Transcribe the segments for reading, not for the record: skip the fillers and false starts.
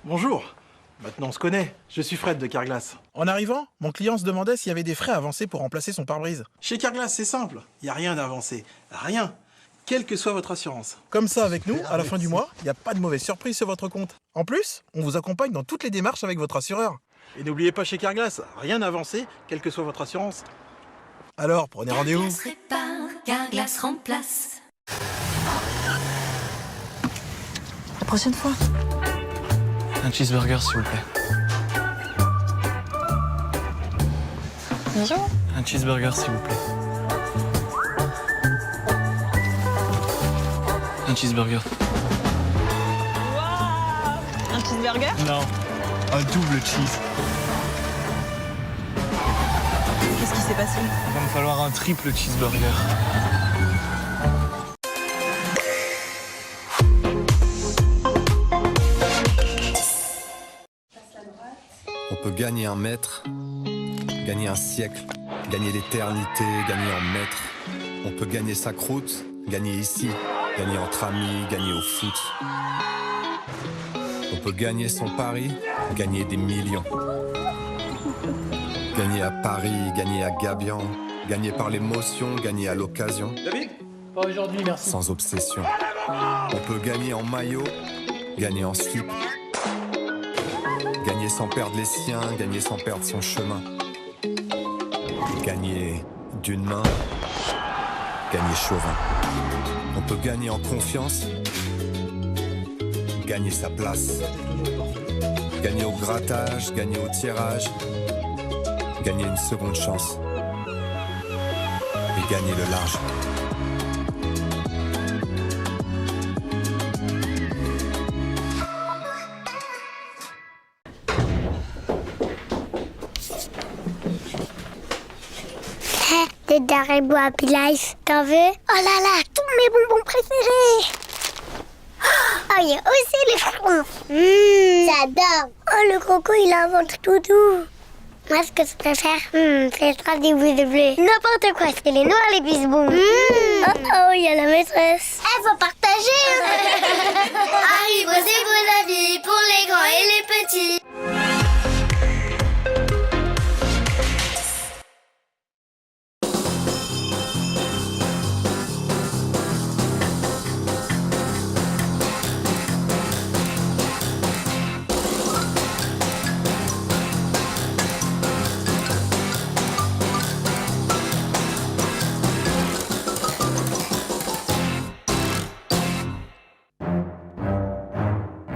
Bonjour. Maintenant on se connaît, je suis Fred de Carglass. En arrivant, mon client se demandait s'il y avait des frais avancés pour remplacer son pare-brise. Chez Carglass c'est simple, il n'y a rien d'avancé. Rien. Quelle que soit votre assurance. Comme ça, avec nous, à la fin du mois, il n'y a pas de mauvaise surprise sur votre compte. En plus, on vous accompagne dans toutes les démarches avec votre assureur. Et n'oubliez pas chez Carglass, rien d'avancé, quelle que soit votre assurance. Alors, prenez rendez-vous. Carglass répare, Carglass remplace. La prochaine fois. Un cheeseburger, s'il vous plaît. Bonjour. Un cheeseburger, s'il vous plaît. Un cheeseburger. Un cheeseburger? Non, un double cheese. Qu'est-ce qui s'est passé? Il va me falloir un triple cheeseburger. On peut gagner un mètre, gagner un siècle, gagner l'éternité, gagner en mètres. On peut gagner sa croûte, gagner ici, gagner entre amis, gagner au foot. On peut gagner son pari, gagner des millions. Gagner à Paris, gagner à Gabian, gagner par l'émotion, gagner à l'occasion. David? Pas aujourd'hui, merci. Sans obsession. On peut gagner en maillot, gagner en slip. Gagner sans perdre les siens, gagner sans perdre son chemin. Gagner d'une main, gagner chauvin. On peut gagner en confiance, gagner sa place. Gagner au grattage, gagner au tirage, gagner une seconde chance. Et gagner le large. Des Haribo Happy Life, t'en veux? Oh là là, tous mes bonbons préférés! Oh, il y a aussi les fruits. J'adore! Oh, le coco, il a un ventre tout doux. Moi, ce que je préfère, c'est ça des boules bleues. N'importe quoi, c'est les noirs, les bisbons. Oh, oh, il y a la maîtresse. Faut partager! Haribo, c'est beau la vie pour les grands et les petits.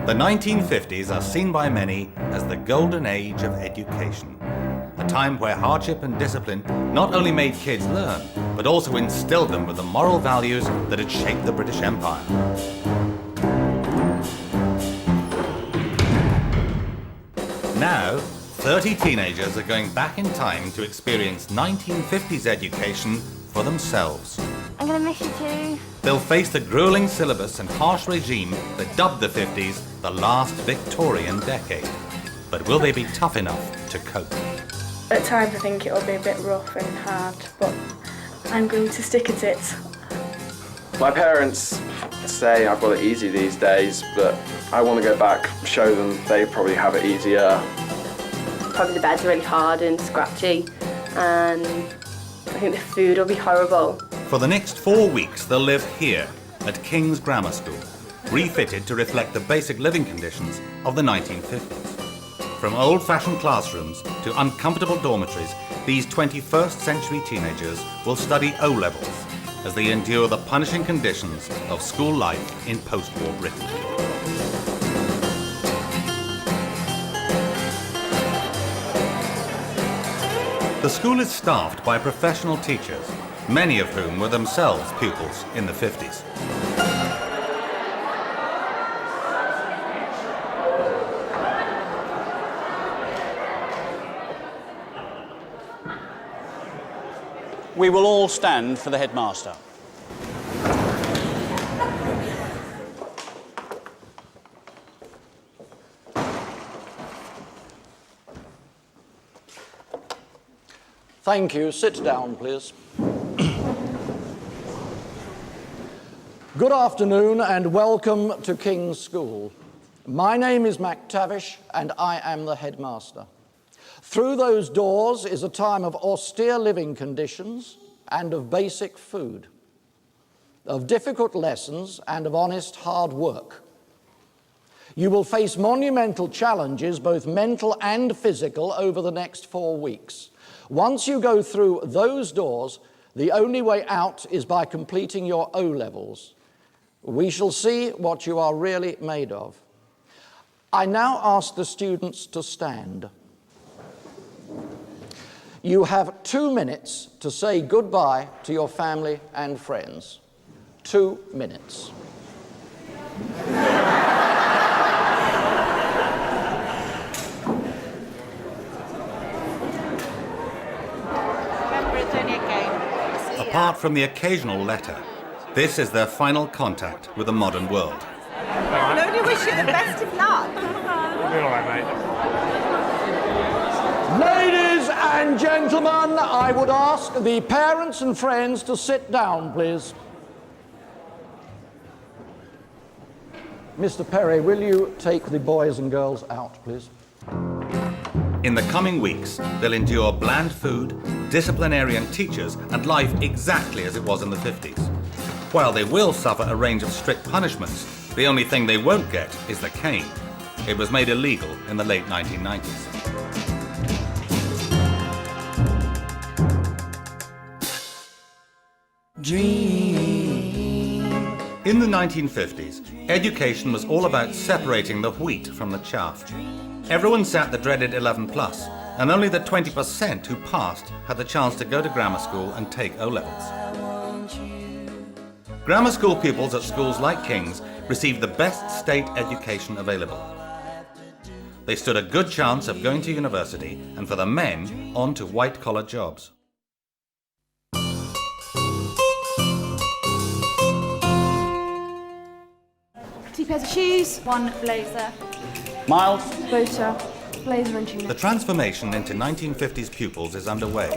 The 1950s are seen by many as the golden age of education, a time where hardship and discipline not only made kids learn, but also instilled them with the moral values that had shaped the British Empire. Now, 30 teenagers are going back in time to experience 1950s education for themselves. I'm gonna miss you too. They'll face the grueling syllabus and harsh regime that dubbed the 50s the last Victorian decade. But will they be tough enough to cope? At times I think it'll be a bit rough and hard, but I'm going to stick at it. My parents say I've got it easy these days, but I want to go back, show them they probably have it easier. Probably the beds are really hard and scratchy, and I think the food will be horrible. For the next 4 weeks, they'll live here at King's Grammar School, refitted to reflect the basic living conditions of the 1950s. From old-fashioned classrooms to uncomfortable dormitories, these 21st century teenagers will study O-levels as they endure the punishing conditions of school life in post-war Britain. The school is staffed by professional teachers, many of whom were themselves pupils in the 50s. We will all stand for the headmaster. Thank you. Sit down, please. Good afternoon and welcome to King's School. My name is MacTavish, and I am the headmaster. Through those doors is a time of austere living conditions and of basic food, of difficult lessons and of honest hard work. You will face monumental challenges, both mental and physical, over the next 4 weeks. Once you go through those doors, the only way out is by completing your O-levels. We shall see what you are really made of. I now ask the students to stand. You have 2 minutes to say goodbye to your family and friends. 2 minutes. Apart from the occasional letter, this is their final contact with the modern world. I can only wish you the best of luck. You'll be all right, mate. Ladies and gentlemen, I would ask the parents and friends to sit down, please. Mr. Perry, will you take the boys and girls out, please? In the coming weeks, they'll endure bland food, disciplinarian teachers, and life exactly as it was in the 50s. While they will suffer a range of strict punishments, the only thing they won't get is the cane. It was made illegal in the late 1990s. In the 1950s, education was all about separating the wheat from the chaff. Everyone sat the dreaded 11+, and only the 20% who passed had the chance to go to grammar school and take O-levels. Grammar school pupils at schools like King's received the best state education available. They stood a good chance of going to university, and for the men, on to white-collar jobs. 2 pairs of shoes, 1 blazer. Miles? Boater, blazer and tunic. The transformation into 1950s pupils is underway,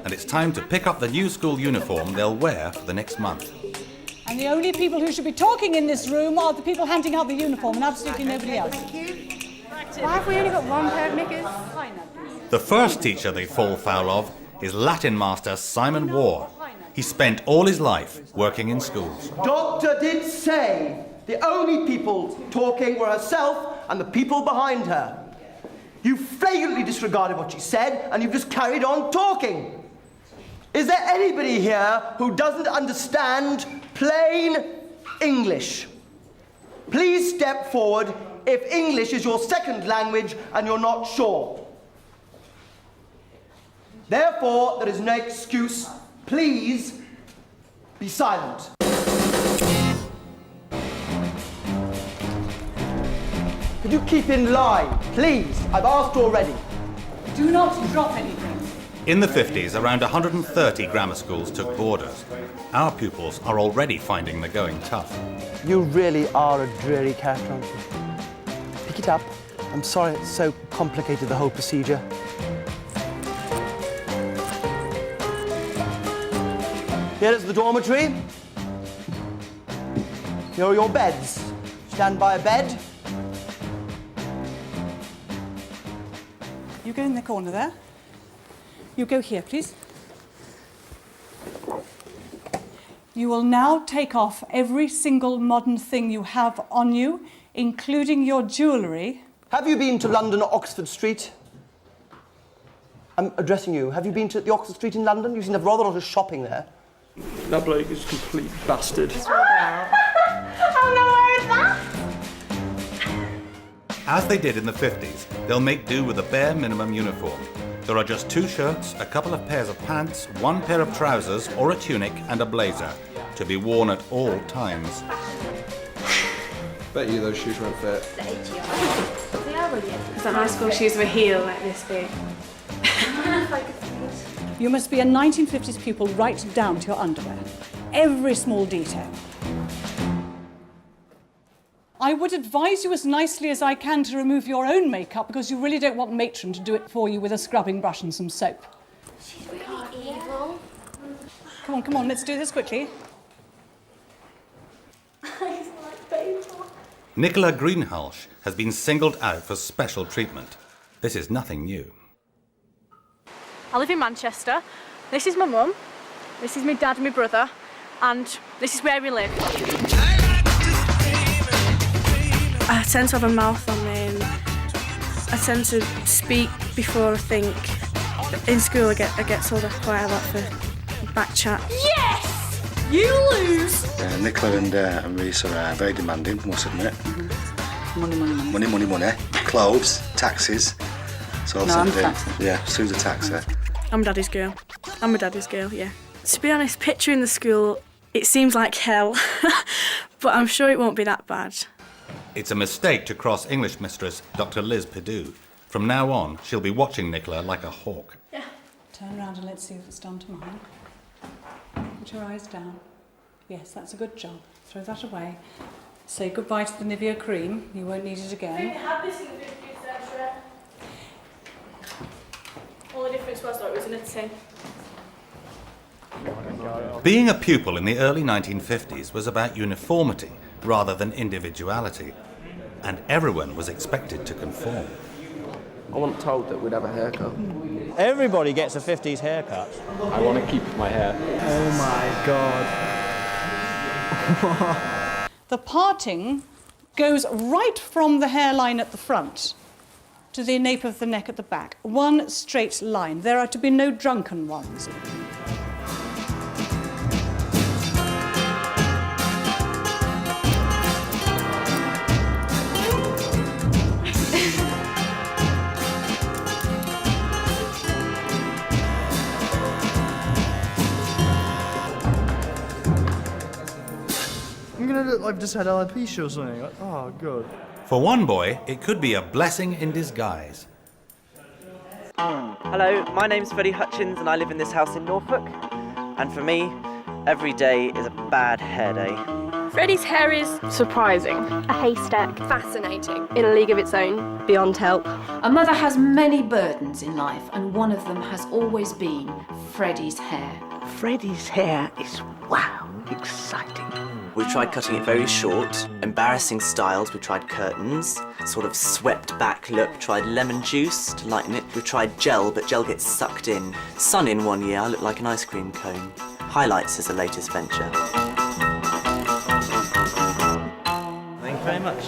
and it's time to pick up the new school uniform they'll wear for the next month. And the only people who should be talking in this room are the people handing out the uniform and absolutely nobody else. Why have we only got 1 pair of knickers? The first teacher they fall foul of is Latin master Simon Waugh. He spent all his life working in schools. Doctor did say the only people talking were herself and the people behind her. You flagrantly disregarded what she said, and you've just carried on talking. Is there anybody here who doesn't understand plain English? Please step forward if English is your second language and you're not sure. Therefore, there is no excuse. Please be silent. Could you keep in line, please? I've asked already. Do not drop anything. In the 50s, around 130 grammar schools took boarders. Our pupils are already finding the going tough. You really are a dreary cat, aren't you? Pick it up. I'm sorry it's so complicated, the whole procedure. Here is the dormitory. Here are your beds. Stand by a bed. You go in the corner there. You go here, please. You will now take off every single modern thing you have on you, including your jewellery. Have you been to London or Oxford Street? I'm addressing you. Have you been to the Oxford Street in London? You seem to have rather a lot of shopping there. That bloke is a complete bastard. Oh no, where is that? As they did in the 50s, they'll make do with a bare minimum uniform. There are just 2 shirts, a couple of pairs of pants, 1 pair of trousers or a tunic and a blazer, to be worn at all times. Bet you those shoes won't fit. They are really. Because at high school shoes were heel like this big. You must be a 1950s pupil right down to your underwear. Every small detail. I would advise you as nicely as I can to remove your own makeup because you really don't want matron to do it for you with a scrubbing brush and some soap. She's really evil. Come on, let's do this quickly. Eyes like paper. Nicola Greenhalgh has been singled out for special treatment. This is nothing new. I live in Manchester. This is my mum, this is my dad and my brother, and this is where we live. I tend to have a mouth on me and I tend to speak before I think. In school I get told off quite a lot for back chat. Yes! You lose! Nicola and Reese are very demanding, must admit. Money, money, money. Money, money, money. Clothes, taxes. So No, I'm taxi. Yeah, Sue's a taxi. I'm daddy's girl. I'm a daddy's girl, yeah. To be honest, picturing the school, it seems like hell, but I'm sure it won't be that bad. It's a mistake to cross English mistress Dr. Liz Perdue. From now on, she'll be watching Nicola like a hawk. Yeah. Turn around and let's see if it's done to mine. Put your eyes down. Yes, that's a good job. Throw that away. Say goodbye to the Nivea cream. You won't need it again. Have this in the 50th century. All the difference was that it was in a tin. Being a pupil in the early 1950s was about uniformity rather than individuality, and everyone was expected to conform. I wasn't told that we'd have a haircut. Everybody gets a 50s haircut. I want to keep my hair. Oh my God. The parting goes right from the hairline at the front to the nape of the neck at the back. One straight line. There are to be no drunken ones. I'm gonna look like I've just had alopecia or something. Like, oh, God. For one boy, it could be a blessing in disguise. Hello, my name's Freddie Hutchins and I live in this house in Norfolk. And for me, every day is a bad hair day. Freddie's hair is surprising. A haystack. Fascinating. In a league of its own. Beyond help. A mother has many burdens in life, and one of them has always been Freddie's hair. Freddie's hair is, wow, exciting. We tried cutting it very short, embarrassing styles. We tried curtains, sort of swept back look. Tried lemon juice to lighten it. We tried gel, but gel gets sucked in. Sun in one year, I look like an ice cream cone. Highlights is the latest venture. Thank you very much.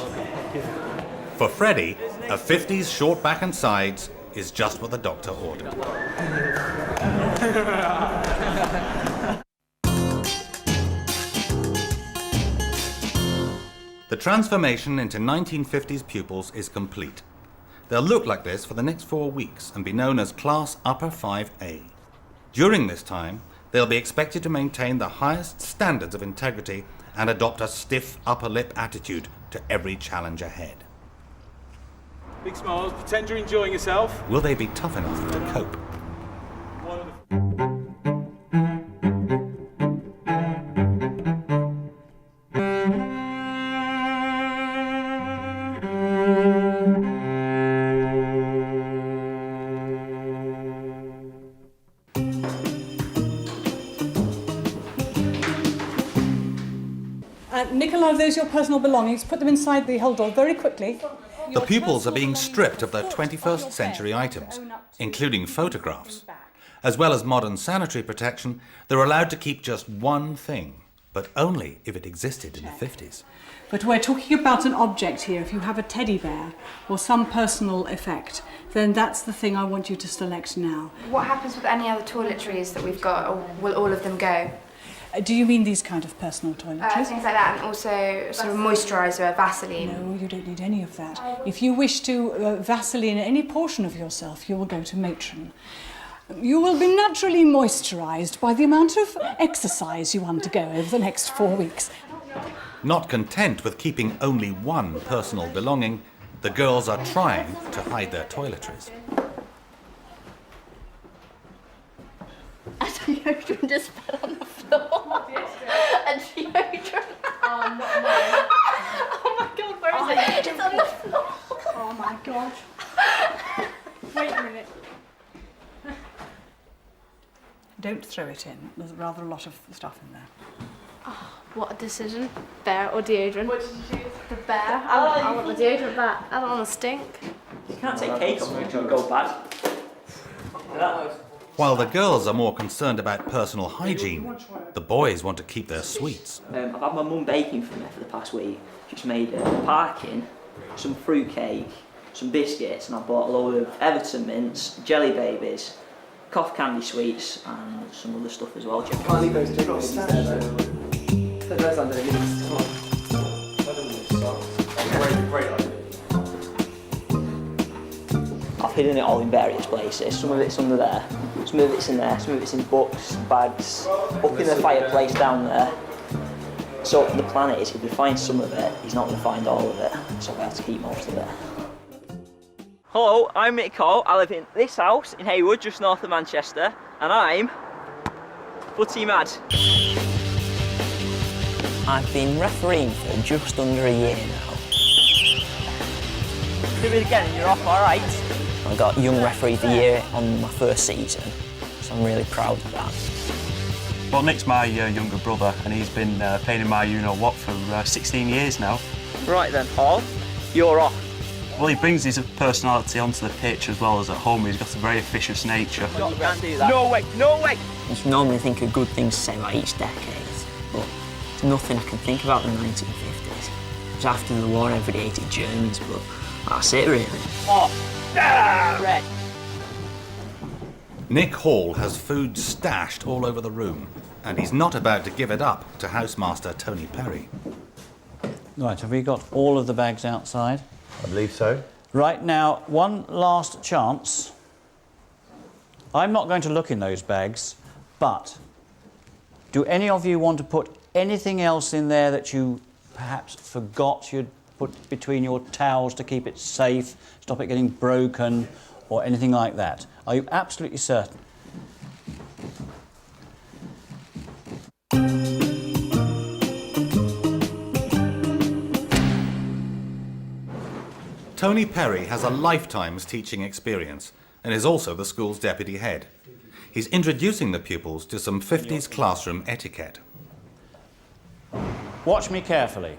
For Freddie, a 50s short back and sides is just what the doctor ordered. The transformation into 1950s pupils is complete. They'll look like this for the next 4 weeks and be known as Class Upper 5A. During this time, they'll be expected to maintain the highest standards of integrity and adopt a stiff upper lip attitude to every challenge ahead. Big smiles, pretend you're enjoying yourself. Will they be tough enough to cope? Nicola, those are your personal belongings. Put them inside the hold door very quickly. The pupils are being stripped of their 21st century items, including photographs. As well as modern sanitary protection, they're allowed to keep just one thing, but only if it existed in the 50s. But we're talking about an object here. If you have a teddy bear or some personal effect, then that's the thing I want you to select now. What happens with any other toiletries that we've got, or will all of them go? Do you mean these kind of personal toiletries? Things like that, and also sort of moisturiser, Vaseline. No, you don't need any of that. If you wish to Vaseline any portion of yourself, you will go to matron. You will be naturally moisturised by the amount of exercise you undergo over the next 4 weeks. Not content with keeping only one personal belonging, the girls are trying to hide their toiletries. And deodorant just fell on the floor. And deodorant. Oh, no. Oh my God, where is it? It's on the floor. Oh my God. Wait a minute. Don't throw it in. There's rather a lot of stuff in there. Oh. What a decision. Bear or deodorant? What did you choose? The bear. I want the deodorant back. I don't want to stink. You can't take cake off it, it'll go bad. While the girls are more concerned about personal hygiene, the boys want to keep their sweets. I've had my mum baking for me for the past week. She's made parking, some fruit cake, some biscuits, and I bought a load of Everton mints, jelly babies, cough candy sweets, and some other stuff as well. Can't leave those jelly babies there though. Those under the great idea. I've hidden it all in various places. Some of it's under there, some of it's in there, some of it's in books, bags, up in the fireplace down there. So the plan is, if we find some of it, he's not going to find all of it, so we have to keep most of it. Hello, I'm Mick Cole. I live in this house in Haywood, just north of Manchester, and I'm footy mad. I've been refereeing for just under a year now. Do it again and you're off, alright? I got Young Referee of the Year on my first season, so I'm really proud of that. Well, Nick's my younger brother, and he's been playing in my you-know-what for 16 years now. Right then, Paul, you're off. Well, he brings his personality onto the pitch as well as at home. He's got a very officious nature. You can't do that. No way, no way! You normally think of good things to say about each decade, but there's nothing I can think about the 1950s. It was after the war, everybody hated Germans, but that's it really. Oh, red. Nick Hall has food stashed all over the room, and he's not about to give it up to housemaster Tony Perry. Right, have we got all of the bags outside? I believe so. Right, now, one last chance. I'm not going to look in those bags, but do any of you want to put anything else in there that you perhaps forgot you'd put between your towels to keep it safe, stop it getting broken, or anything like that? Are you absolutely certain? Tony Perry has a lifetime's teaching experience and is also the school's deputy head. He's introducing the pupils to some 50s classroom etiquette. Watch me carefully.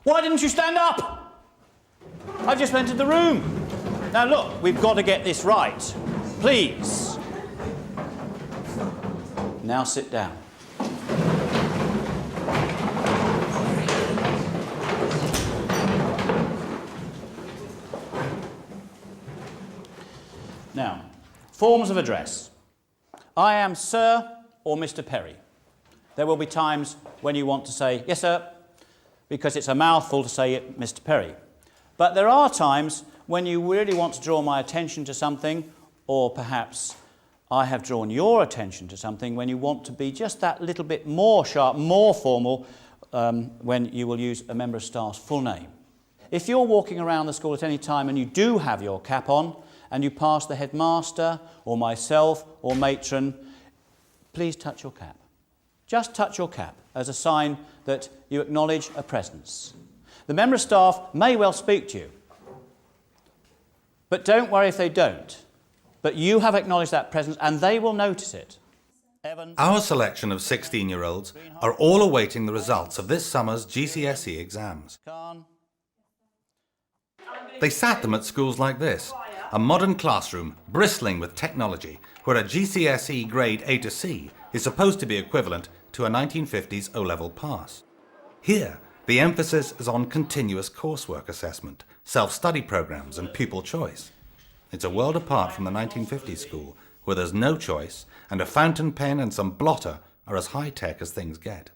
Why didn't you stand up? I've just entered the room. Now look, we've got to get this right. Please. Now sit down. Now, forms of address. I am Sir or Mr. Perry. There will be times when you want to say, yes, sir, because it's a mouthful to say it, Mr. Perry. But there are times when you really want to draw my attention to something, or perhaps I have drawn your attention to something when you want to be just that little bit more sharp, more formal, when you will use a member of staff's full name. If you're walking around the school at any time and you do have your cap on, and you pass the headmaster, or myself, or matron, please touch your cap. Just touch your cap as a sign that you acknowledge a presence. The member of staff may well speak to you, but don't worry if they don't. But you have acknowledged that presence, and they will notice it. Our selection of 16-year-olds are all awaiting the results of this summer's GCSE exams. They sat them at schools like this, a modern classroom bristling with technology, where a GCSE grade A to C is supposed to be equivalent to a 1950s O-level pass. Here, the emphasis is on continuous coursework assessment, self-study programs and pupil choice. It's a world apart from the 1950s school, where there's no choice and a fountain pen and some blotter are as high-tech as things get.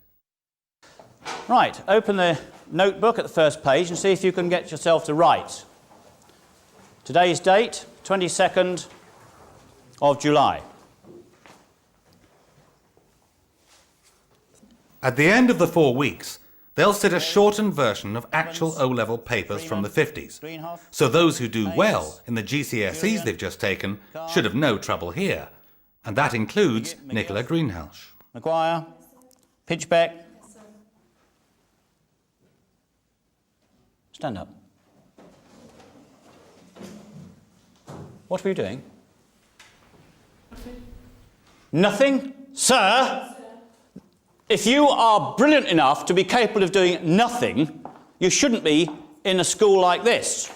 Right, open the notebook at the first page and see if you can get yourself to write. Today's date, 22nd of July. At the end of the 4 weeks, they'll sit a shortened version of actual O-level papers from the 50s. So those who do well in the GCSEs they've just taken should have no trouble here. And that includes Nicola Greenhalgh. Maguire, Pitchbeck. Stand up. What were you doing? Nothing? Sir? If you are brilliant enough to be capable of doing nothing, you shouldn't be in a school like this.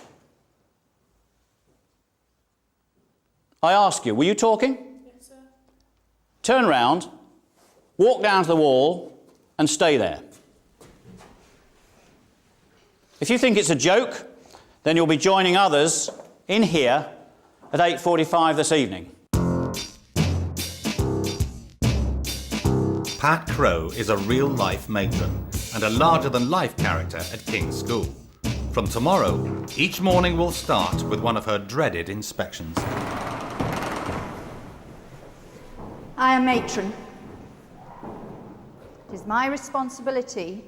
I ask you, were you talking? Yes, sir. Turn round, walk down to the wall and stay there. If you think it's a joke, then you'll be joining others in here at 8:45 this evening. Pat Crow is a real-life matron and a larger-than-life character at King's School. From tomorrow, each morning will start with one of her dreaded inspections. I am matron. It is my responsibility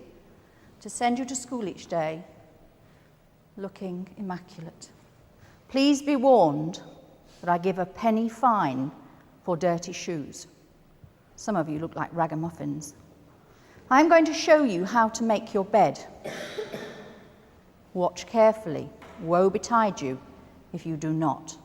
to send you to school each day looking immaculate. Please be warned that I give a penny fine for dirty shoes. Some of you look like ragamuffins. I'm going to show you how to make your bed. Watch carefully. Woe betide you if you do not.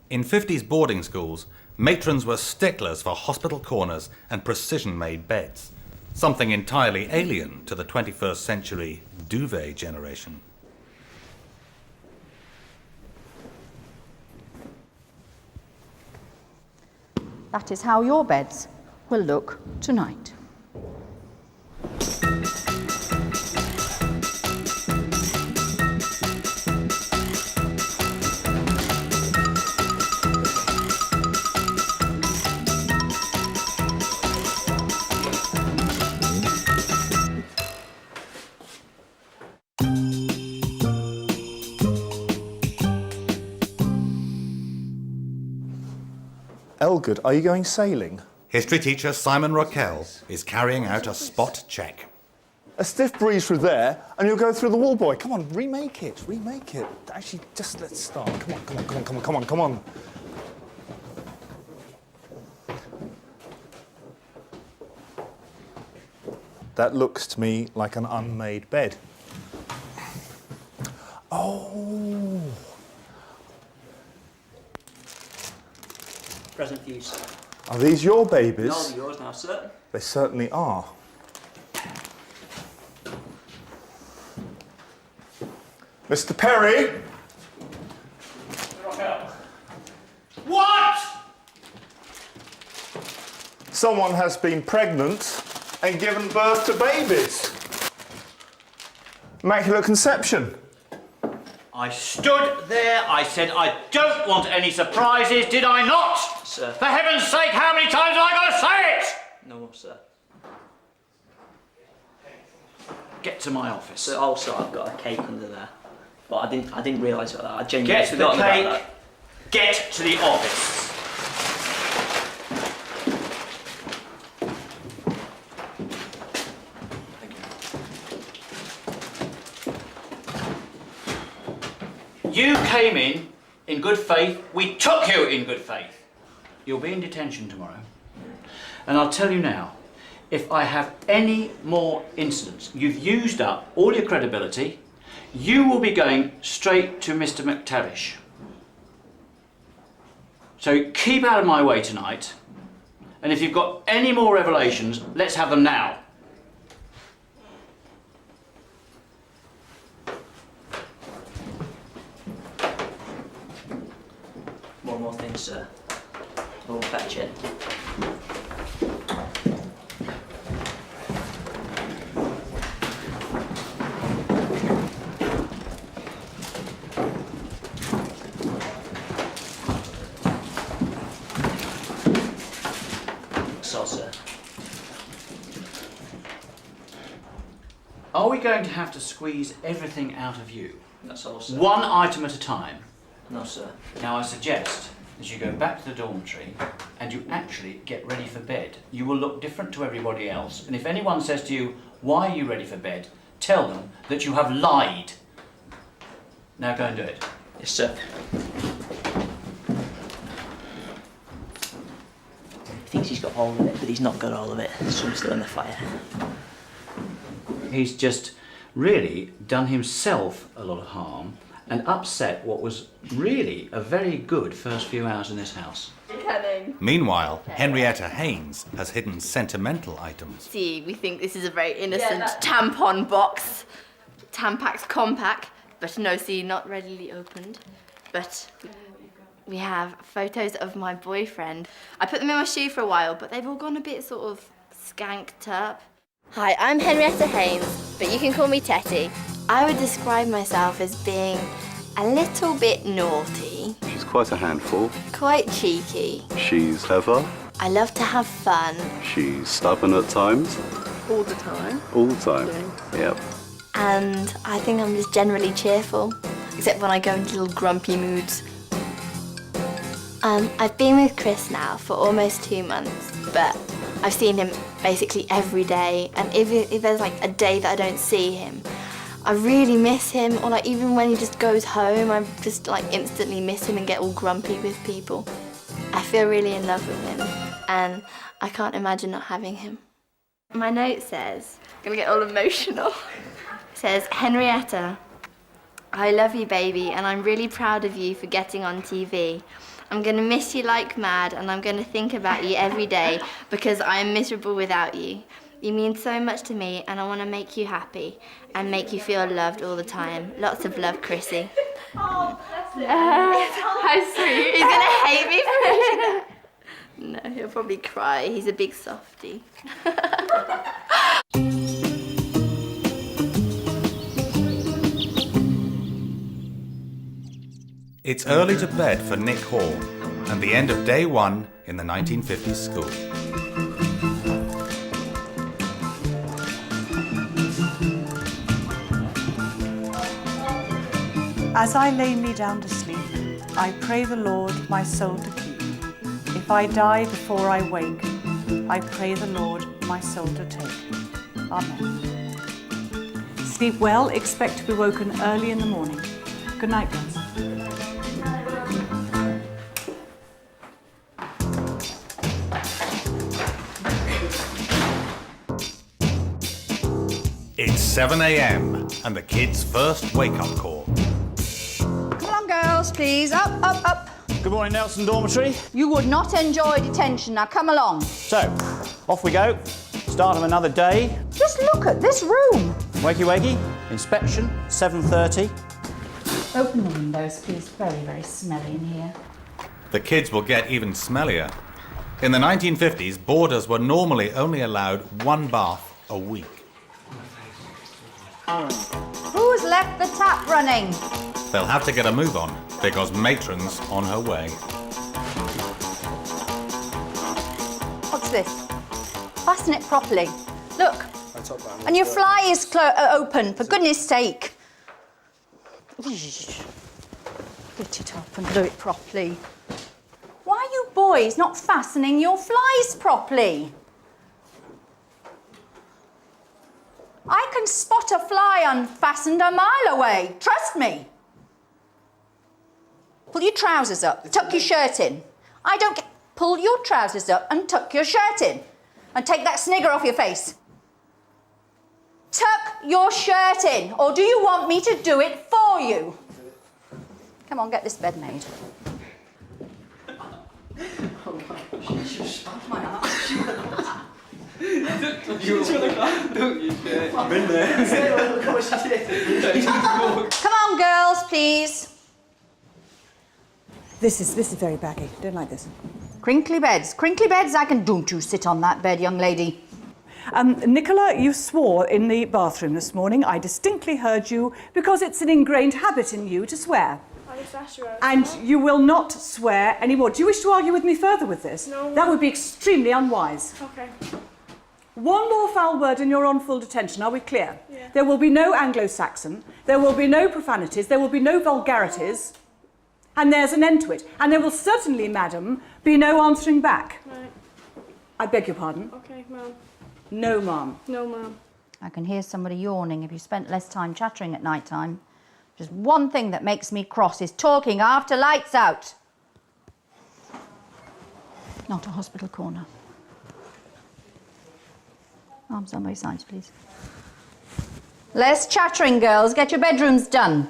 In 50s boarding schools, matrons were sticklers for hospital corners and precision-made beds, something entirely alien to the 21st century duvet generation. That is how your beds will look tonight. Elgood, are you going sailing? History teacher Simon Raquel is carrying out a spot check. A stiff breeze through there, and you'll go through the wall, boy. Come on, remake it, remake it. Actually, just let's start. Come on, come on, come on, come on, come on, come on. That looks to me like an unmade bed. Oh. Present for you, sir. Are these your babies? No, they're yours now, sir. They certainly are. Mr. Perry? What? Someone has been pregnant and given birth to babies. Immaculate conception. I stood there, I said I don't want any surprises, did I not? Sir. For heaven's sake, how many times have I got to say it? No, sir. Get to my office. So also, I've got a cake under there. But I didn't realise about that. I genuinely Get the forgotten about cake. that. Get to the office. You came in good faith. We took you in good faith. You'll be in detention tomorrow. And I'll tell you now, if I have any more incidents, you've used up all your credibility, you will be going straight to Mr. McTavish. So keep out of my way tonight, and if you've got any more revelations, let's have them now. One more thing, sir. We'll fetch it. So, sir. Are we going to have to squeeze everything out of you? That's all, sir. One item at a time? No, sir. Now I suggest that you go back to the dormitory and you actually get ready for bed. You will look different to everybody else, and if anyone says to you, why are you ready for bed? Tell them that you have lied. Now go and do it. Yes, sir. He thinks he's got all of it, but he's not got all of it. Some's still in the fire. He's just really done himself a lot of harm, and upset what was really a very good first few hours in this house. Meanwhile, Henrietta Haynes has hidden sentimental items. See, we think this is a very innocent tampon box. Tampax compact, but no, see, not readily opened. But we have photos of my boyfriend. I put them in my shoe for a while, but they've all gone a bit sort of skanked up. Hi, I'm Henrietta Haynes, but you can call me Tetty. I would describe myself as being a little bit naughty. She's quite a handful. Quite cheeky. She's clever. I love to have fun. She's stubborn at times. All the time. All the time. Yep. And I think I'm just generally cheerful, except when I go into little grumpy moods. I've been with Chris now for almost 2 months, but I've seen him basically every day, and if there's like a day that I don't see him, I really miss him, or like even when he just goes home, I just like instantly miss him and get all grumpy with people. I feel really in love with him, and I can't imagine not having him. My note says, I'm gonna get all emotional. It says, Henrietta, I love you, baby, and I'm really proud of you for getting on TV. I'm gonna miss you like mad, and I'm gonna think about you every day because I am miserable without you. You mean so much to me, and I want to make you happy and make you feel loved all the time. Lots of love, Chrissy. Oh, how sweet. He's going to hate me for it. No, he'll probably cry. He's a big softie. It's early to bed for Nick Hall and the end of day one in the 1950s school. As I lay me down to sleep, I pray the Lord my soul to keep. If I die before I wake, I pray the Lord my soul to take. Amen. Sleep well, expect to be woken early in the morning. Good night, girls. It's 7 a.m. and the kids' first wake-up call. Come on, girls, please. Up, up, up. Good morning, Nelson Dormitory. You would not enjoy detention. Now, come along. So, off we go. Start of another day. Just look at this room. Wakey, wakey. Inspection, 7:30. Open the windows, please. Very, very smelly in here. The kids will get even smellier. In the 1950s, boarders were normally only allowed one bath a week. Who's left the tap running? They'll have to get a move on, because matron's on her way. What's this? Fasten it properly. Look. And your fly is open, for goodness sake. Get it up and do it properly. Why are you boys not fastening your flies properly? I can spot a fly unfastened a mile away. Trust me. Pull your trousers up. Tuck your shirt in. I don't get... Pull your trousers up and tuck your shirt in. And take that snigger off your face. Tuck your shirt in. Or do you want me to do it for you? Come on, get this bed made. I've been there. Come on, girls, please. This is very baggy. Don't like this. Crinkly beds. Crinkly beds, don't you sit on that bed, young lady. Nicola, you swore in the bathroom this morning. I distinctly heard you because it's an ingrained habit in you to swear. And you will not swear anymore. Do you wish to argue with me further with this? No. That would be extremely unwise. Okay. One more foul word and you're on full detention, are we clear? Yeah. There will be no Anglo-Saxon, there will be no profanities, there will be no vulgarities, and there's an end to it. And there will certainly, madam, be no answering back. Right. I beg your pardon? Okay, ma'am. No, ma'am. No, ma'am. I can hear somebody yawning if you spent less time chattering at night time. Just one thing that makes me cross is talking after lights out. Not a hospital corner. Arms on both sides, please. Less chattering, girls. Get your bedrooms done.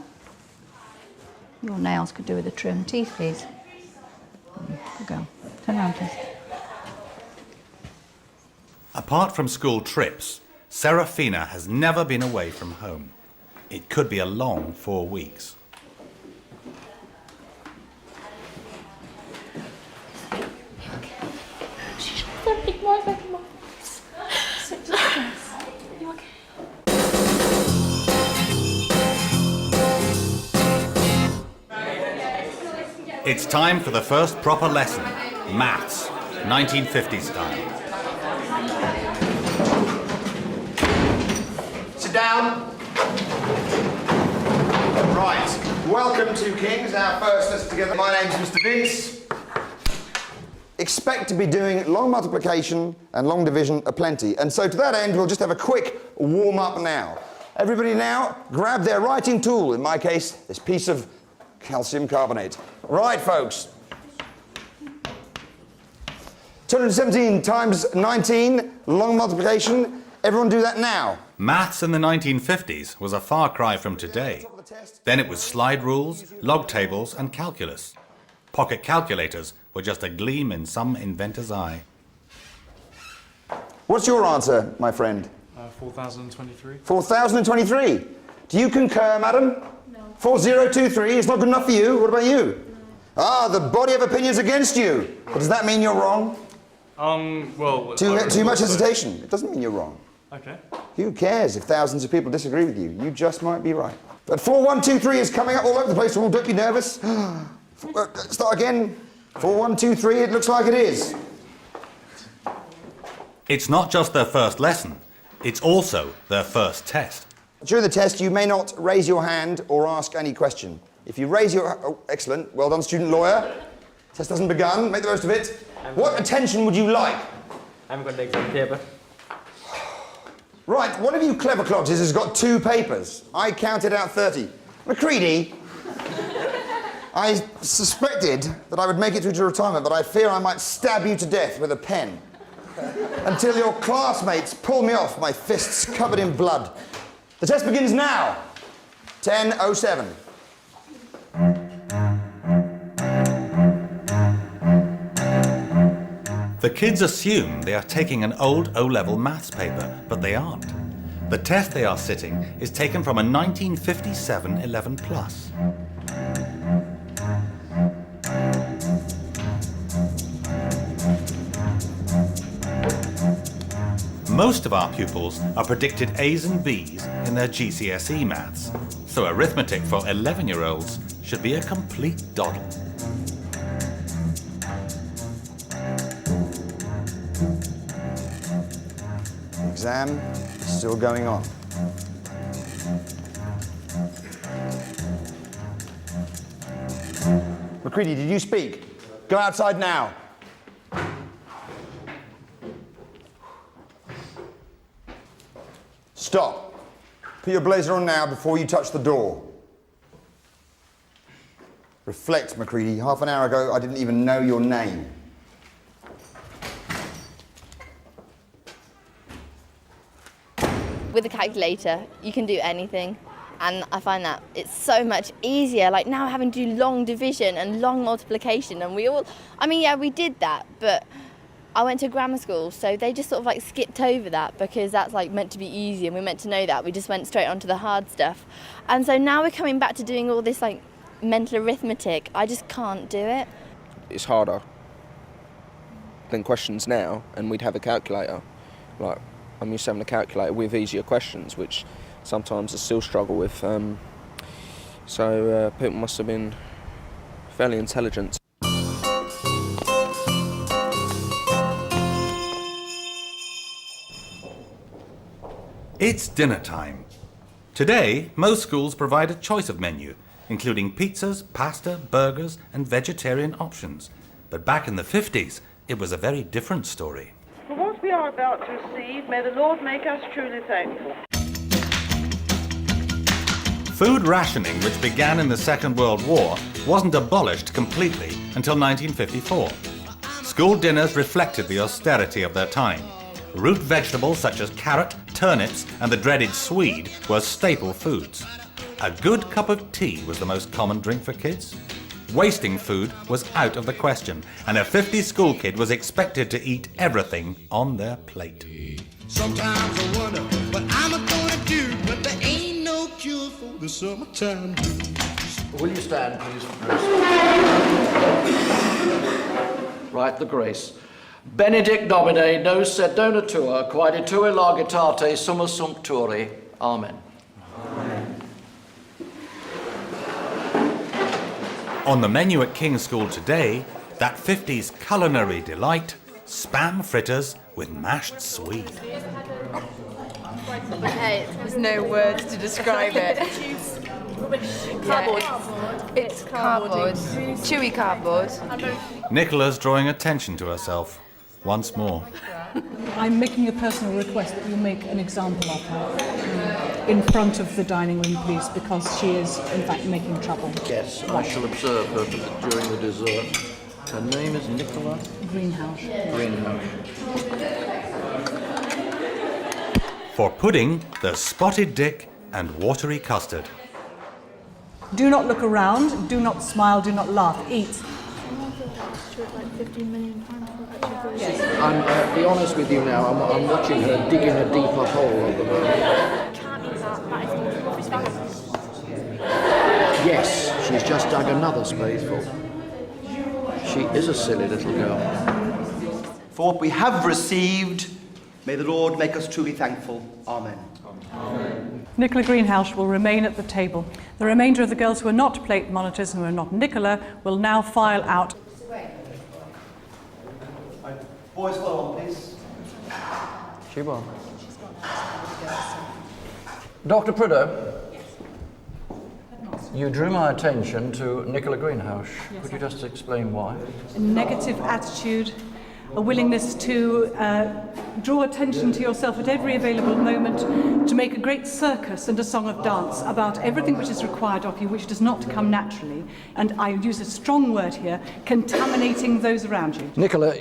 Your nails could do with a trim. Teeth, please. Good girl. Turn around, please. Apart from school trips, Serafina has never been away from home. It could be a long 4 weeks. It's time for the first proper lesson, maths, 1950s style. Sit down. Right, welcome to King's, our first lesson together. My name's Mr. Vince. Expect to be doing long multiplication and long division aplenty. And so to that end, we'll just have a quick warm-up now. Everybody now, grab their writing tool. In my case, this piece of calcium carbonate. Right, folks. 217 times 19, long multiplication. Everyone do that now. Maths in the 1950s was a far cry from today. Then it was slide rules, log tables, and calculus. Pocket calculators were just a gleam in some inventor's eye. What's your answer, my friend? 4,023. 4,023. Do you concur, madam? No. 4023 is not good enough for you. What about you? No. Ah, the body of opinion's against you. But does that mean you're wrong? Well... Too much hesitation. It doesn't mean you're wrong. Okay. Who cares if thousands of people disagree with you? You just might be right. But 4123 is coming up all over the place, so don't be nervous. Start again. 4123, it looks like it is. It's not just their first lesson, it's also their first test. During the test, you may not raise your hand or ask any question. If you raise your... Oh, excellent. Well done, student lawyer. Test hasn't begun. Make the most of it. What attention would you like? I haven't got the exam paper. Right, one of you clever clodgers has got 2 papers. I counted out 30. Macready, I suspected that I would make it through to retirement, but I fear I might stab you to death with a pen. Until your classmates pull me off, my fists covered in blood. The test begins now. 10:07. The kids assume they are taking an old O-level maths paper, but they aren't. The test they are sitting is taken from a 1957 11+. Most of our pupils are predicted A's and B's in their GCSE maths, so arithmetic for 11-year-olds should be a complete doddle. The exam is still going on. Macready, did you speak? Go outside now. Stop. Put your blazer on now before you touch the door. Reflect, Macready. Half an hour ago, I didn't even know your name. With a calculator, you can do anything. And I find that it's so much easier. Like now having to do long division and long multiplication, and we all, I mean, yeah, we did that, but I went to grammar school, so they just sort of like skipped over that because that's like meant to be easy and we're meant to know that. We just went straight on to the hard stuff. And so now we're coming back to doing all this like mental arithmetic. I just can't do it. It's harder than questions now, and we'd have a calculator. Like, I'm used to having a calculator with easier questions, which sometimes I still struggle with. So people must have been fairly intelligent. It's dinner time. Today, most schools provide a choice of menu, including pizzas, pasta, burgers, and vegetarian options. But back in the 50s, it was a very different story. For what we are about to receive, may the Lord make us truly thankful. Food rationing, which began in the Second World War, wasn't abolished completely until 1954. School dinners reflected the austerity of their time. Root vegetables such as carrot, turnips, and the dreaded swede were staple foods. A good cup of tea was the most common drink for kids. Wasting food was out of the question, and a 50 school kid was expected to eat everything on their plate. Sometimes I wonder what I'm gonna do, but there ain't no cure for the summertime blues. Will you stand, please, for grace? Right, the grace. Benedict Domine, nos sed donatur, quaeditur largitate summa sumpturi. Amen. On the menu at King's School today, that 50s culinary delight, spam fritters with mashed swede. Okay, there's no words to describe it. Cardboard. It's cardboard. Chewy cardboard. Nicola's drawing attention to herself once more. I'm making a personal request that you make an example of her in front of the dining room, please, because she is, in fact, making trouble. Yes, I shall observe her during the dessert. Her name is Nicola Greenhouse. For pudding, there's spotted dick and watery custard. Do not look around, do not smile, do not laugh. Eat. I'm be honest with you now, I'm watching her digging a deeper hole at the moment. Yes, she's just dug another spadeful. She is a silly little girl. For what we have received, may the Lord make us truly thankful. Amen. Nicola Greenhouse will remain at the table. The remainder of the girls who are not plate monitors and who are not Nicola will now file out. Boys, follow on, please. She will. Dr. Prideaux, you drew my attention to Nicola Greenhouse. Could you just explain why? A negative attitude, a willingness to draw attention to yourself at every available moment, to make a great circus and a song of dance about everything which is required of you, which does not come naturally, and I use a strong word here, contaminating those around you. Nicola,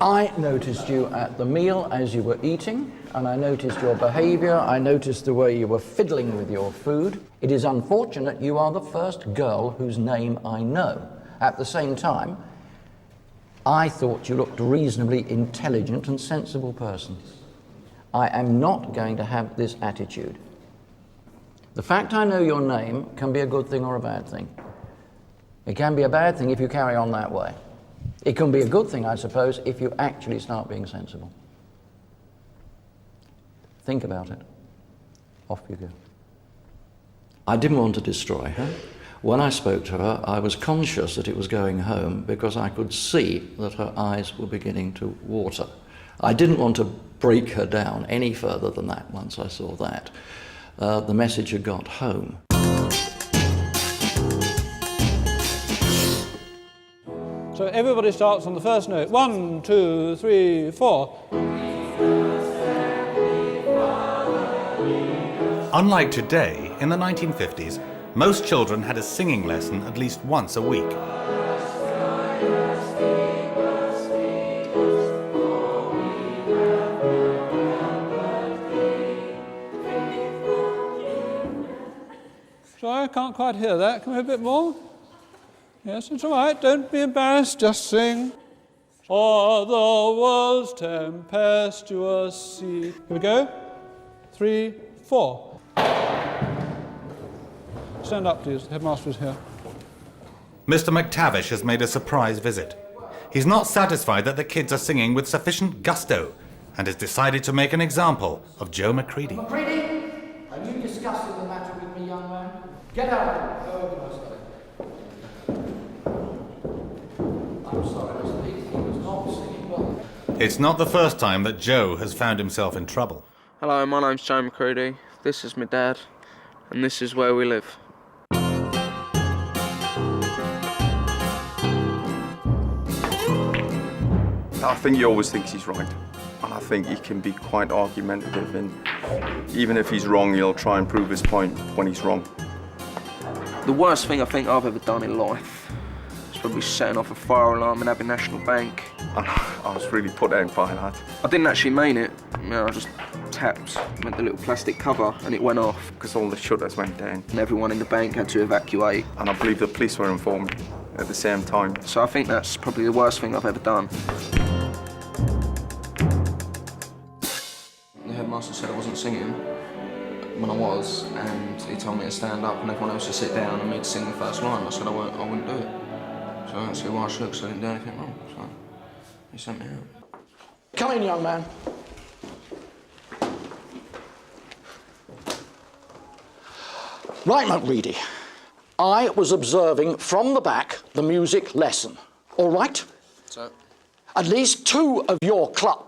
I noticed you at the meal as you were eating, and I noticed your behaviour, I noticed the way you were fiddling with your food. It is unfortunate you are the first girl whose name I know. At the same time, I thought you looked a reasonably intelligent and sensible person. I am not going to have this attitude. The fact I know your name can be a good thing or a bad thing. It can be a bad thing if you carry on that way. It can be a good thing, I suppose, if you actually start being sensible. Think about it. Off you go. I didn't want to destroy her. When I spoke to her, I was conscious that it was going home because I could see that her eyes were beginning to water. I didn't want to break her down any further than that once I saw that. The message had got home. So everybody starts on the first note. 1, 2, 3, 4. Unlike today, in the 1950s, most children had a singing lesson at least once a week. Sorry, I can't quite hear that. Can we have a bit more? Yes, it's all right. Don't be embarrassed. Just sing. O'er the world's tempestuous sea. Here we go. 3, 4. Stand up, please. The headmaster is here. Mr. McTavish has made a surprise visit. He's not satisfied that the kids are singing with sufficient gusto and has decided to make an example of Joe Macready. Macready, are you discussing the matter with me, young man? Get out. Go over my study. I'm sorry, Mr. Heath, he was not singing well. It's not the first time that Joe has found himself in trouble. Hello, my name's Joe Macready. This is my dad, and this is where we live. I think he always thinks he's right, and I think he can be quite argumentative, and even if he's wrong, he'll try and prove his point when he's wrong. The worst thing I think I've ever done in life is probably setting off a fire alarm in Abbey National Bank. I was really put out by that. I didn't actually mean it. You know, I just tapped, went the little plastic cover, and it went off. Because all the shutters went down. And everyone in the bank had to evacuate. And I believe the police were informed at the same time. So I think that's probably the worst thing I've ever done. The headmaster said I wasn't singing when I was, and he told me to stand up and everyone else to sit down and me to sing the first line. I said I wouldn't do it. So I don't see why I should, because I didn't do anything wrong. So he sent me out. Come in, young man. Right, McReady. I was observing from the back the music lesson. All right? So? At least 2 of your club.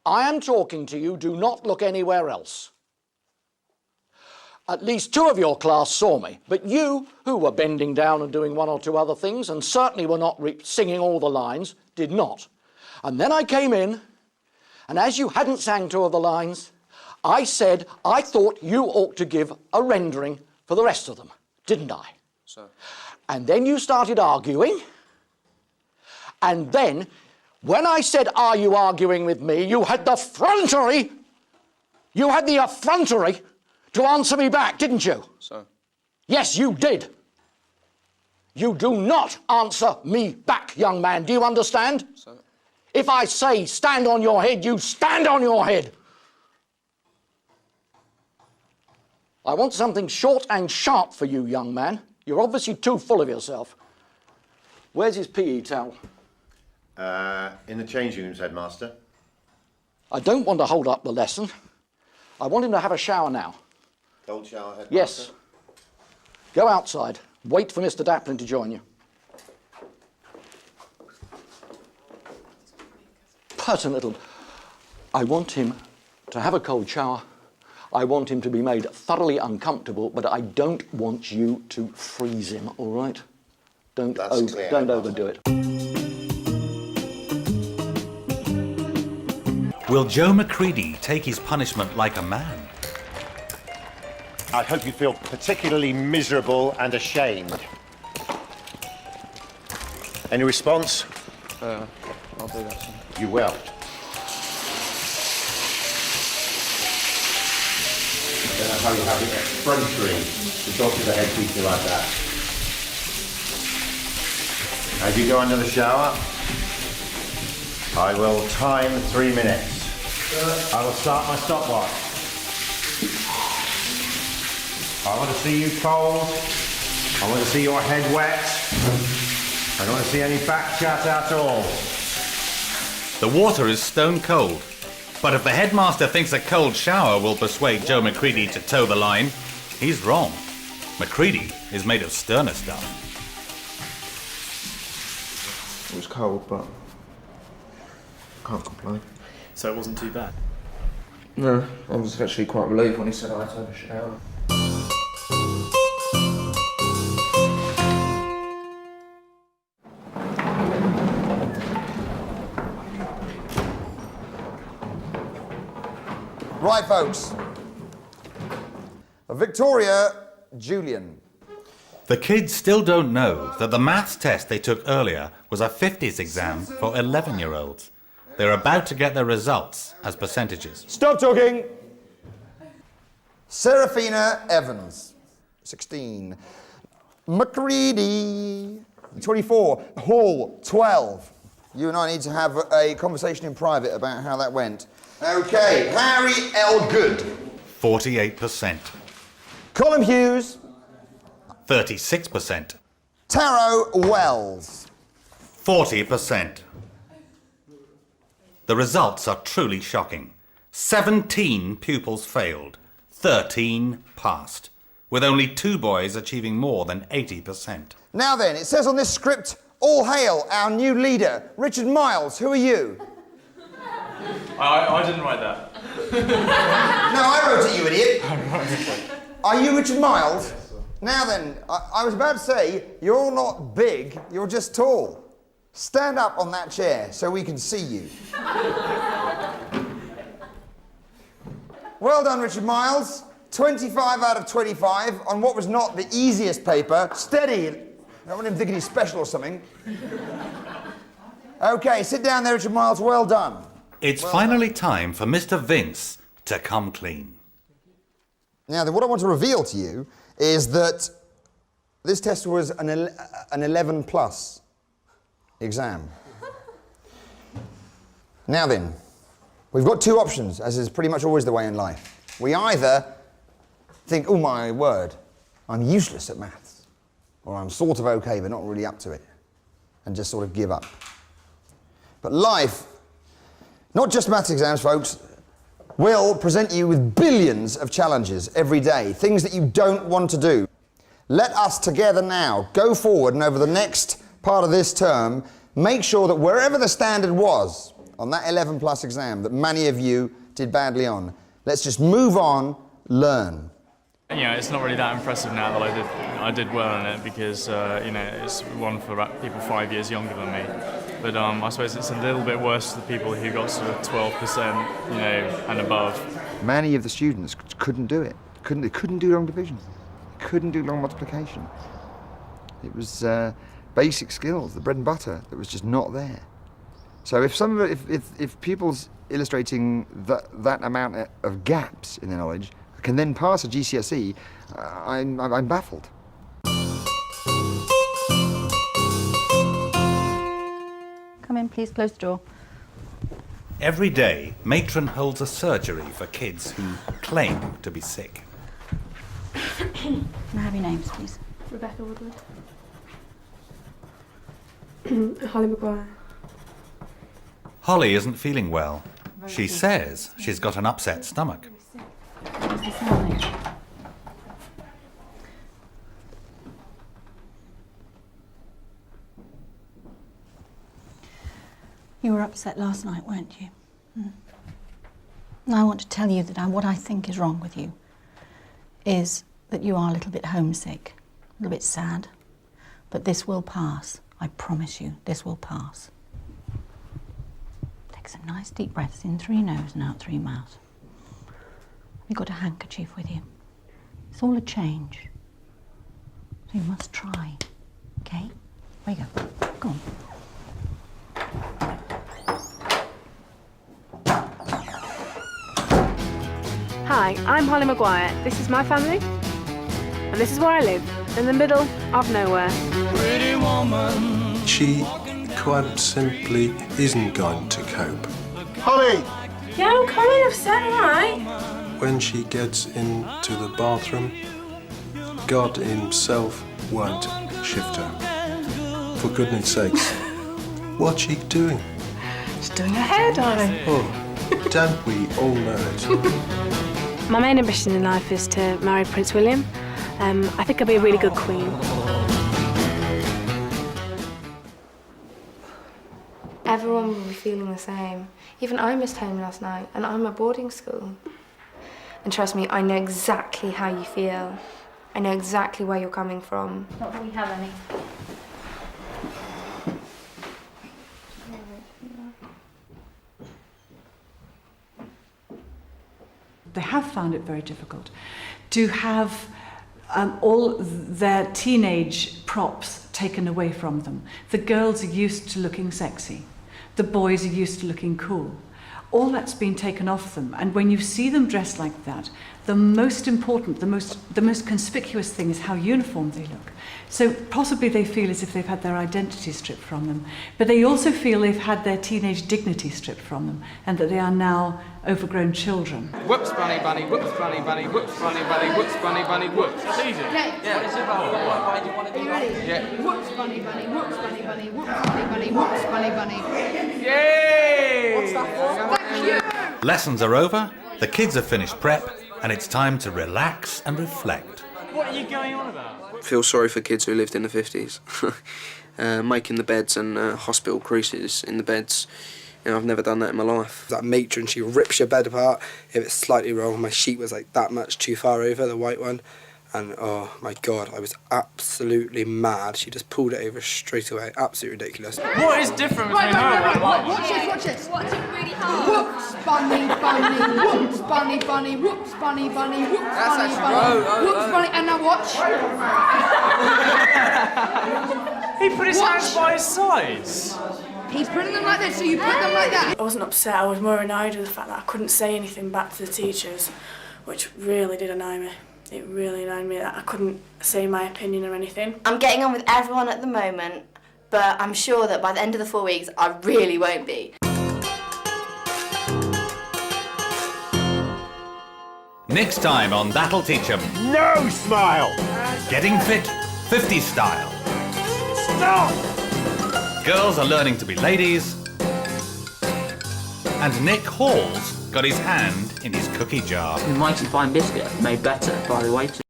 I am talking to you. Do not look anywhere else. At least 2 of your class saw me, but you, who were bending down and doing 1 or 2 other things, and certainly were not singing all the lines, did not. And then I came in, and as you hadn't sang 2 of the lines, I said I thought you ought to give a rendering for the rest of them, didn't I? So? And then you started arguing, and then, when I said, "Are you arguing with me?" you had the effrontery to answer me back, didn't you? So? Yes, you did. You do not answer me back, young man. Do you understand? So? If I say stand on your head, you stand on your head. I want something short and sharp for you, young man. You're obviously too full of yourself. Where's his PE towel? In the changing rooms, Headmaster. I don't want to hold up the lesson. I want him to have a shower now. Cold shower, Headmaster? Yes. Go outside. Wait for Mr. Daplin to join you. Person little. I want him to have a cold shower. I want him to be made thoroughly uncomfortable, but I don't want you to freeze him, all right? Don't overdo it. Will Joe Macready take his punishment like a man? I hope you feel particularly miserable and ashamed. Any response? I'll do that, sir. You will. That's how you have it effrontery to talk to the head teacher like that. As you go under the shower, I will time 3 minutes. I will start my stopwatch. I want to see you cold. I want to see your head wet. I don't want to see any back chat at all. The water is stone cold, but if the headmaster thinks a cold shower will persuade Joe Macready to toe the line, he's wrong. Macready is made of sterner stuff. It was cold, but can't complain. So it wasn't too bad? No, I was actually quite relieved when he said I had to have a shower. Right, folks. Victoria Julian. The kids still don't know that the maths test they took earlier was a 50s exam for 11-year-olds. They're about to get their results as percentages. Stop talking! Seraphina Evans, 16. Macready, 24. Hall, 12. You and I need to have a conversation in private about how that went. Okay, Harry L. Good. 48%. Colin Hughes. 36%. Taro Wells. 40%. The results are truly shocking. 17 pupils failed, 13 passed, with only 2 boys achieving more than 80%. Now then, it says on this script, all hail our new leader, Richard Miles. Who are you? I didn't write that. No, I wrote it, you idiot. Are you Richard Miles? Now then, I was about to say, you're not big, you're just tall. Stand up on that chair so we can see you. Well done, Richard Miles. 25 out of 25 on what was not the easiest paper. Steady. don't want him thinking he's special or something. OK, sit down there, Richard Miles. Well done. It's finally time for Mr. Vince to come clean. Now, what I want to reveal to you is that this test was an 11+ exam. Now then, we've got two options, as is pretty much always the way in life. We either think, oh my word, I'm useless at maths, or I'm sort of okay but not really up to it, and just sort of give up. But life, not just maths exams, folks, will present you with billions of challenges every day, things that you don't want to do. Let us together now go forward and over the next part of this term, make sure that wherever the standard was on that 11+ exam that many of you did badly on, let's just move on, learn. You know, it's not really that impressive now that I did well on it because, you know, it's one for people 5 years younger than me. But I suppose it's a little bit worse for the people who got sort of 12%, you know, and above. Many of the students couldn't do it. They couldn't do long division. Couldn't do long multiplication. It was basic skills, the bread and butter, that was just not there. So if pupils illustrating that amount of gaps in their knowledge can then pass a GCSE, I'm baffled. Come in, please, close the door. Every day, Matron holds a surgery for kids who claim to be sick. Can I have your names, please? Rebecca Woodward. Holly Maguire. Holly isn't feeling well. She says she's got an upset stomach. You were upset last night, weren't you? And I want to tell you that what I think is wrong with you is that you are a little bit homesick, a little bit sad, but this will pass. I promise you, this will pass. Take some nice deep breaths in through your nose and out through your mouth. Have you got a handkerchief with you? It's all a change. So you must try, okay? Where you go? Go on. Hi, I'm Holly Maguire. This is my family, and this is where I live, in the middle of nowhere. Pretty woman. She quite simply isn't going to cope. Holly! Yeah, I'm coming, I've said all right. When she gets into the bathroom, God himself won't shift her. For goodness sakes, what's she doing? She's doing her hair, darling. Oh, don't we all know it? My main ambition in life is to marry Prince William. I think I'll be a really good queen. Everyone will be feeling the same. Even I missed home last night, and I'm at boarding school. And trust me, I know exactly how you feel. I know exactly where you're coming from. Not that we have any. They have found it very difficult to have all their teenage props taken away from them. The girls are used to looking sexy. The boys are used to looking cool. All that's been taken off them, and when you see them dressed like that, the most important, the most conspicuous thing is how uniform they look. So possibly they feel as if they've had their identity stripped from them, but they also feel they've had their teenage dignity stripped from them, and that they are now overgrown children. Whoops, bunny, bunny, whoops, bunny, bunny, whoops, bunny, bunny, whoops, bunny, bunny, whoops. That's easy. Yeah. What is it about? Why do you want to do that? Ready? Yeah. Whoops, bunny, bunny, whoops, bunny, bunny, whoops, bunny, bunny, whoops, bunny, bunny. Yay! What's that for? Thank you! Lessons are over, the kids have finished prep, and it's time to relax and reflect. What are you going on about? Feel sorry for kids who lived in the 50s. Making the beds and hospital creases in the beds. You know, I've never done that in my life. That matron, she rips your bed apart if it's slightly wrong. My sheet was like that much too far over, the white one. And oh my God, I was absolutely mad. She just pulled it over straight away. Absolutely ridiculous. What is different between her? Watch this, watch this. Watch it really hard. Whoops, bunny, bunny, whoops, bunny, bunny, whoops, bunny, bunny, whoops, bunny, bunny, whoops, bunny, and now watch. He put his hands by his sides. He's putting them like this, so you put them like that. I wasn't upset, I was more annoyed with the fact that I couldn't say anything back to the teachers, which really did annoy me. It really annoyed me that I couldn't say my opinion or anything. I'm getting on with everyone at the moment, but I'm sure that by the end of the 4 weeks, I really won't be. Next time on That'll Teach 'Em. No smile! Getting fit, 50 style. Stop! Girls are learning to be ladies. And Nick Hall's got his hand in his cookie jar. A mighty fine biscuit, made better by the waiter.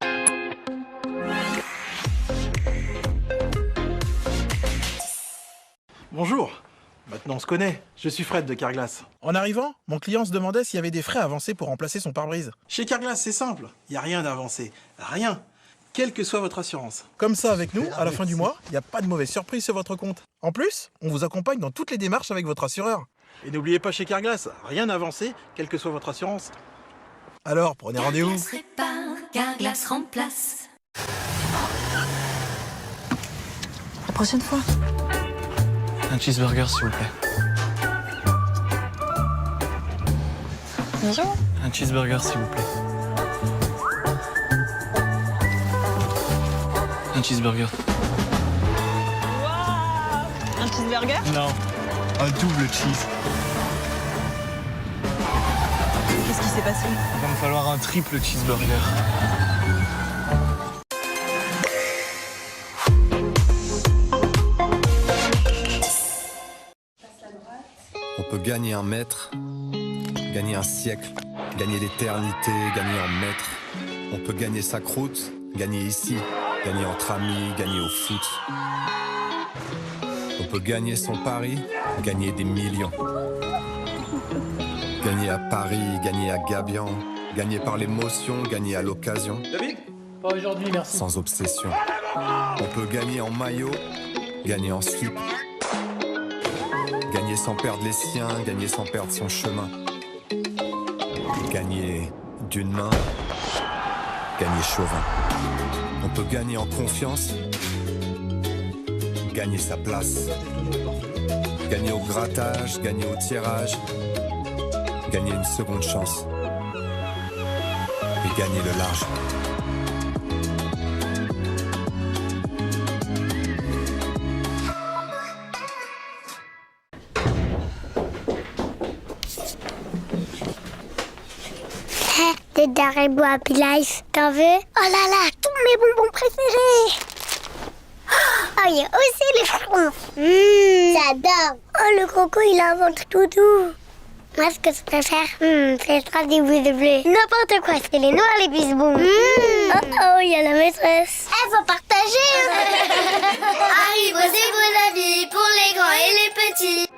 Bonjour. Maintenant on se connaît. Je suis Fred de Carglass. En arrivant, mon client se demandait s'il y avait des frais avancés pour remplacer son pare-brise. Chez Carglass, c'est simple. Il n'y a rien d'avancé. Rien. Quelle que soit votre assurance. Comme ça, avec nous, à la fin du mois, il n'y a pas de mauvaise surprise sur votre compte. En plus, on vous accompagne dans toutes les démarches avec votre assureur. Et n'oubliez pas chez Carglass, rien d'avancé, quelle que soit votre assurance. Alors, prenez rendez-vous. Carglass répare, Carglass remplace. La prochaine fois. Un cheeseburger, s'il vous plaît. Bonjour. Un cheeseburger, s'il vous plaît. Un cheeseburger. Un cheeseburger? Non, un double cheese. Qu'est-ce qui s'est passé? Il va me falloir un triple cheeseburger. On peut gagner un mètre, gagner un siècle, gagner l'éternité, gagner en mètres. On peut gagner sa croûte, gagner ici, gagner entre amis, gagner au foot. On peut gagner son pari, gagner des millions. Gagner à Paris, gagner à Gabian, gagner par l'émotion, gagner à l'occasion. David? Pas aujourd'hui, merci. Sans obsession. On peut gagner en maillot, gagner en slip. Gagner sans perdre les siens, gagner sans perdre son chemin. Gagner d'une main, gagner chauvin. On peut gagner en confiance, gagner sa place. Gagner au grattage, gagner au tirage, gagner une seconde chance. Et gagner le large. Des Haribo Happy Life, t'en veux? Oh là là, tous mes bonbons préférés! Oh, il y a aussi les fronts! J'adore! Oh, le croco, il a un ventre tout doux! Moi, ce que je préfère, c'est le strass des bouses bleues. N'importe quoi, c'est les noirs, les bisbons. Oh, oh, il y a la maîtresse. Faut partager! Haribo, c'est bon avis pour les grands et les petits.